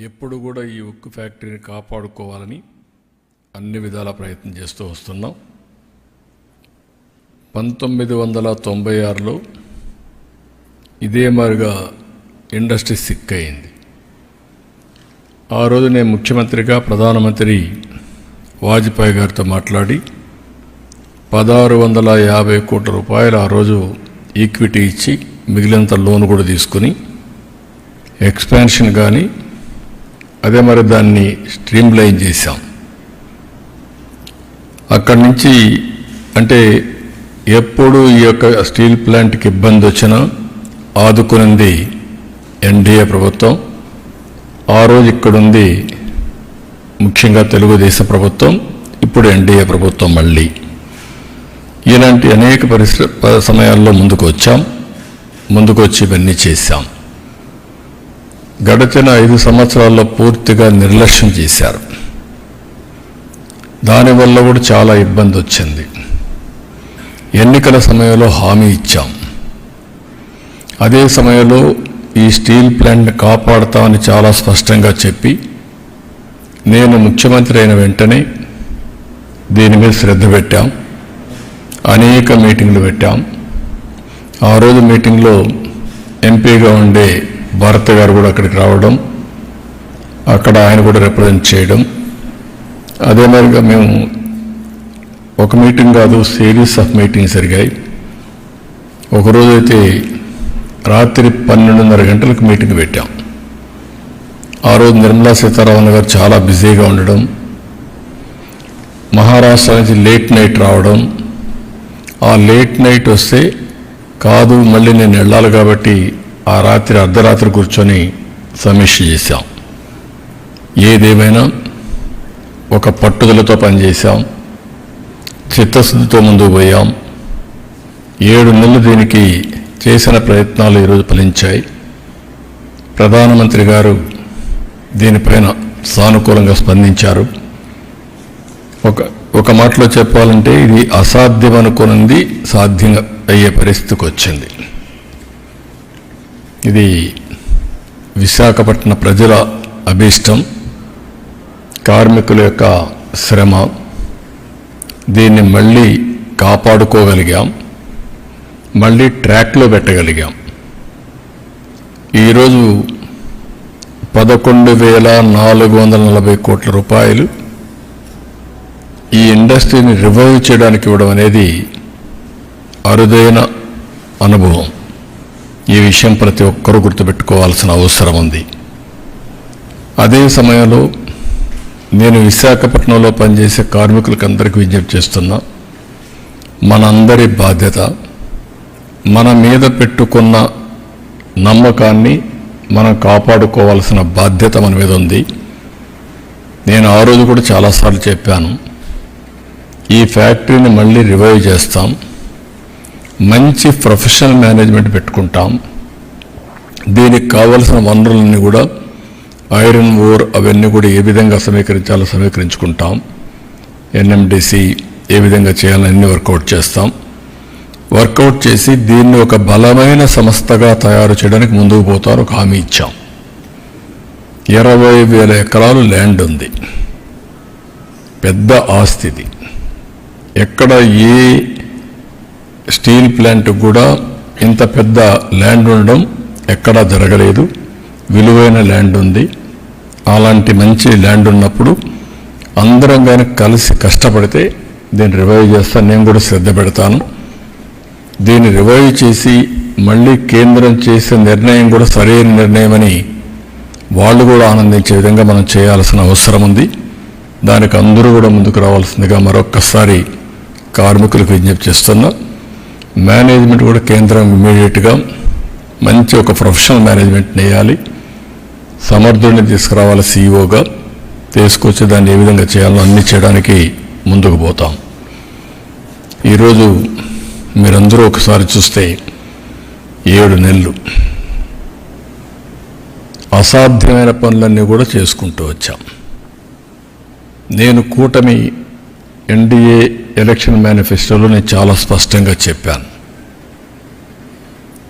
ఎప్పుడు కూడా ఈ ఉక్కు ఫ్యాక్టరీని కాపాడుకోవాలని అన్ని విధాల ప్రయత్నం చేస్తూ వస్తున్నాం. 1996లో ఇదే మాదిరిగా ఇండస్ట్రీ సిక్ అయింది. ఆ రోజు నేను ముఖ్యమంత్రిగా ప్రధానమంత్రి వాజ్పేయి గారితో మాట్లాడి 1650 కోట్ల రూపాయలు ఆ రోజు ఈక్విటీ ఇచ్చి మిగిలినంత లోన్ కూడా తీసుకుని ఎక్స్పాన్షన్ కానీ అదే మరి దాన్ని స్ట్రీమ్ లైన్ చేశాం. అక్కడి నుంచి అంటే ఎప్పుడు ఈ యొక్క స్టీల్ ప్లాంట్కి ఇబ్బంది వచ్చినా ఆదుకునింది ఎన్డీఏ ప్రభుత్వం. ఆ రోజు ఇక్కడుంది ముఖ్యంగా తెలుగుదేశం ప్రభుత్వం, ఇప్పుడు ఎన్డీఏ ప్రభుత్వం. మళ్ళీ ఇలాంటి అనేక సమయాల్లో ముందుకు వచ్చి ఇవన్నీ చేశాం. గడిచిన 5 సంవత్సరాల్లో పూర్తిగా నిర్లక్ష్యం చేశారు. దానివల్ల కూడా చాలా ఇబ్బంది వచ్చింది. ఎన్నికల సమయంలో హామీ ఇచ్చాం. అదే సమయంలో ఈ స్టీల్ ప్లాంట్ని కాపాడుతామని చాలా స్పష్టంగా చెప్పి నేను ముఖ్యమంత్రి అయిన వెంటనే దీని మీద శ్రద్ధ పెట్టాం. అనేక మీటింగ్లు పెట్టాం. ఆ రోజు మీటింగ్లో ఎంపీగా ఉండే భారత్ గారు కూడా అక్కడికి రావడం, అక్కడ ఆయన కూడా రిప్రజెంట్ చేయడం. అదే మాదిరిగా మేము ఒక మీటింగ్ కాదు, సిరీస్ ఆఫ్ మీటింగ్స్ జరిగాయి. ఒకరోజైతే రాత్రి 12:30 గంటలకు మీటింగ్ పెట్టాం. ఆ రోజు నిర్మలా సీతారామన్ గారు చాలా బిజీగా ఉండడం, మహారాష్ట్ర నుంచి లేట్ నైట్ రావడం. ఆ లేట్ నైట్ వస్తే కాదు మళ్ళీ నేను వెళ్ళాలి కాబట్టి ఆ రాత్రి అర్ధరాత్రి కూర్చొని సమీక్ష చేశాం. ఏదేమైనా ఒక పట్టుదలతో పనిచేశాం, చిత్తశుద్ధితో ముందుకు పోయాం. 7 నెలలు దీనికి చేసిన ప్రయత్నాలు ఈరోజు ఫలించాయి. ప్రధానమంత్రి గారు దీనిపైన సానుకూలంగా స్పందించారు. ఒక మాటలో చెప్పాలంటే ఇది అసాధ్యం అనుకున్నది సాధ్యం అయ్యే పరిస్థితికి వచ్చింది. ఇది విశాఖపట్నం ప్రజల అభీష్టం, కార్మికుల యొక్క శ్రమ. దీన్ని మళ్ళీ కాపాడుకోగలిగాం, మళ్ళీ ట్రాక్లో పెట్టగలిగాం. ఈరోజు 11,440 కోట్ల రూపాయలు ఈ ఇండస్ట్రీని రివైవ్ చేయడానికి ఇవ్వడం అనేది అరుదైన అనుభవం. ఈ విషయం ప్రతి ఒక్కరూ గుర్తుపెట్టుకోవాల్సిన అవసరం ఉంది. అదే సమయంలో నేను విశాఖపట్నంలో పనిచేసే కార్మికులకు అందరికీ విజ్ఞప్తి చేస్తున్నా, మనందరి బాధ్యత, మన మీద పెట్టుకున్న నమ్మకాన్ని మనం కాపాడుకోవాల్సిన బాధ్యత మన మీద ఉంది. నేను ఆ రోజు కూడా చాలాసార్లు చెప్పాను, ఈ ఫ్యాక్టరీని మళ్ళీ రివైవ్ చేస్తాం, మంచి ప్రొఫెషనల్ మేనేజ్మెంట్ పెట్టుకుంటాం. దీనికి కావలసిన వనరులన్నీ కూడా ఐరన్ ఓర్ అవన్నీ కూడా ఏ విధంగా సమీకరించాలో సమీకరించుకుంటాం. ఎన్ఎండిసి ఏ విధంగా చేయాలని అన్ని వర్కౌట్ చేస్తాం. వర్కౌట్ చేసి దీన్ని ఒక బలమైన సంస్థగా తయారు చేయడానికి ముందుకు పోతారు. ఒక హామీ ఇచ్చాం. 20,000 ఎకరాలు ల్యాండ్ ఉంది, పెద్ద ఆస్తిది. ఎక్కడ ఏ స్టీల్ ప్లాంట్ కూడా ఇంత పెద్ద ల్యాండ్ ఉండడం ఎక్కడా జరగలేదు. విలువైన ల్యాండ్ ఉంది. అలాంటి మంచి ల్యాండ్ ఉన్నప్పుడు అందరం కానీ కలిసి కష్టపడితే దీన్ని రివైవ్ చేస్తాను. నేను కూడా శ్రద్ధ పెడతాను. దీన్ని రివైవ్ చేసి మళ్ళీ కేంద్రం చేసే నిర్ణయం కూడా సరైన నిర్ణయమని వాళ్ళు కూడా ఆనందించే విధంగా మనం చేయాల్సిన అవసరం ఉంది. దానికి అందరూ కూడా ముందుకు రావాల్సిందిగా మరొక్కసారి కార్మికులకు విజ్ఞప్తి చేస్తున్నా. మేనేజ్మెంట్ కూడా కేంద్రం ఇమ్మీడియట్గా మంచి ఒక ప్రొఫెషనల్ మేనేజ్మెంట్ వేయాలి. సమర్థుడిని తీసుకురావాలి, సీఈఓగా తీసుకొచ్చి దాన్ని ఏ విధంగా చేయాలో అన్ని చేయడానికి ముందుకు పోతాం. ఈరోజు మీరందరూ ఒకసారి చూస్తే 7 నెలలు అసాధ్యమైన పనులన్నీ కూడా చేసుకుంటూ వచ్చాం. నేను కూటమి ఎన్డీఏ ఎలక్షన్ మేనిఫెస్టోలో నేను చాలా స్పష్టంగా చెప్పాను,